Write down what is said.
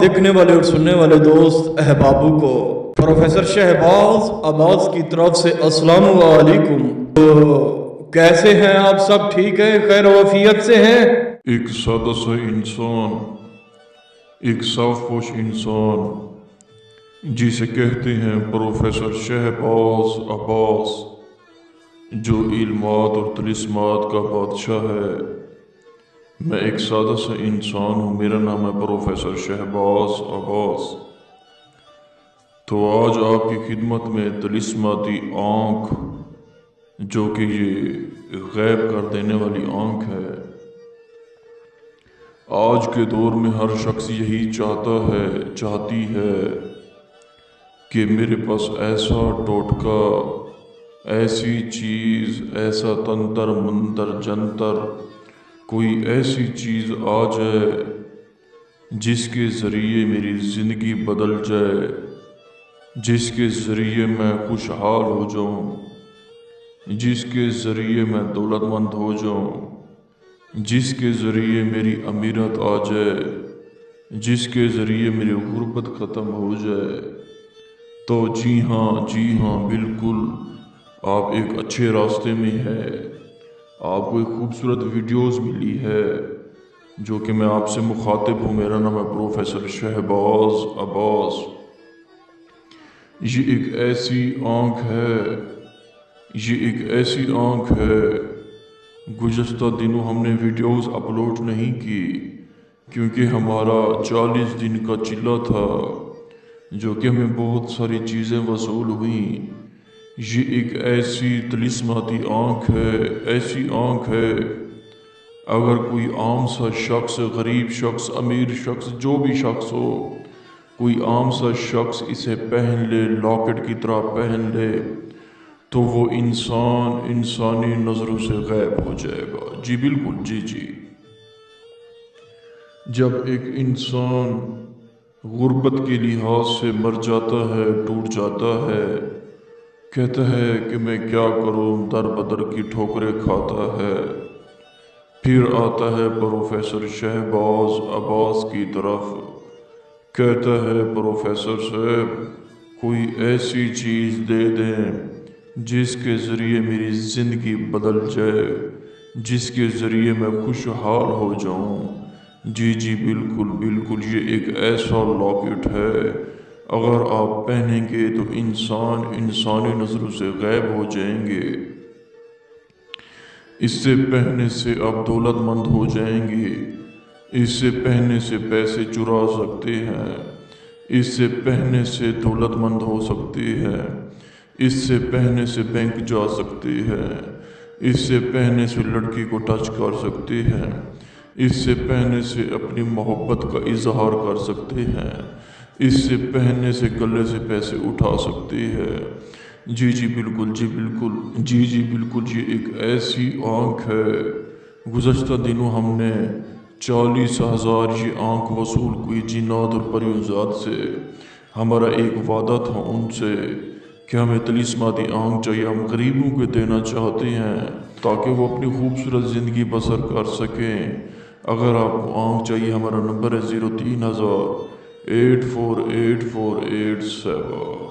देखने वाले और सुनने वाले दोस्त अहबाबों को प्रोफेसर शहबाज अब्बास की तरफ से अस्सलाम वालेकुम। तो कैसे हैं आप सब? ठीक है, खैर वफियत से हैं? एक सादा सा इंसान, एक साफपोश इंसान जिसे कहते हैं प्रोफेसर शहबाज अब्बास, जो इल्मात और तिलिस्मात का बादशाह है। मैं एक सादा सा इंसान हूँ, मेरा नाम है प्रोफेसर शहबाज अब्बास। तो आज आपकी खिदमत में तिलिस्माती आँख, जो कि ये गैब कर देने वाली आँख है। आज के दौर में हर शख्स यही चाहती है कि मेरे पास ऐसा टोटका, ऐसी चीज़, ऐसा तंत्र मंत्र जंतर, कोई ऐसी चीज़ आ जाए जिसके ज़रिए मेरी ज़िंदगी बदल जाए, जिसके ज़रिए मैं खुशहाल हो जाऊं, जिसके ज़रिए मैं दौलतमंद हो जाऊं, जिसके ज़रिए मेरी अमीरत आ जाए, जिसके ज़रिए मेरी गुर्बत ख़त्म हो जाए। तो जी हाँ बिल्कुल, आप एक अच्छे रास्ते में है। आपको एक खूबसूरत वीडियोस मिली है जो कि मैं आपसे मुखातिब हूँ। मेरा नाम है प्रोफेसर शहबाज अब्बास। ये एक ऐसी आँख है, गुज़श्ता दिनों हमने वीडियोस अपलोड नहीं की क्योंकि हमारा 40 दिन का चिल्ला था, जो कि हमें बहुत सारी चीज़ें वसूल हुई। ये एक ऐसी तिलिस्माती आँख है, ऐसी आँख है, अगर कोई आम सा शख्स, गरीब शख्स, अमीर शख्स, जो भी शख्स हो, कोई आम सा शख्स इसे पहन ले, लॉकेट की तरह पहन ले, तो वो इंसान इंसानी नज़रों से गायब हो जाएगा। जी बिल्कुल, जी। जब एक इंसान गुर्बत के लिहाज से मर जाता है, टूट जाता है, कहता है कि मैं क्या करूं, दर बदर की ठोकरें खाता है, फिर आता है प्रोफेसर शहबाज अब्बास की तरफ, कहता है प्रोफेसर साहब कोई ऐसी चीज़ दे दें जिसके ज़रिए मेरी ज़िंदगी बदल जाए, जिसके ज़रिए मैं खुशहाल हो जाऊं। जी बिल्कुल, ये एक ऐसा लॉकेट है, अगर आप पहनेंगे तो इंसान इंसानी नज़रों से गायब हो जाएंगे। इससे पहनने से आप दौलतमंद हो जाएंगे, इससे पहनने से पैसे चुरा सकते हैं, इससे पहनने से दौलतमंद हो सकते हैं, इससे पहनने से बैंक जा सकते हैं, इससे पहनने से लड़की को टच कर सकते हैं, इससे पहनने से अपनी मोहब्बत का इजहार कर सकते हैं, इससे पहनने से गले से पैसे उठा सकते हैं। जी बिल्कुल, ये एक ऐसी आँख है। गुज़श्ता दिनों हमने 40,000 ये आँख वसूल की जिन्नात और परियों से। हमारा एक वादा था उनसे कि हमें तिलिस्माती आँख चाहिए, हम गरीबों को देना चाहते हैं ताकि वो अपनी खूबसूरत ज़िंदगी बसर कर सकें। अगर आपको आँख चाहिए, हमारा नंबर है 03,000 848487।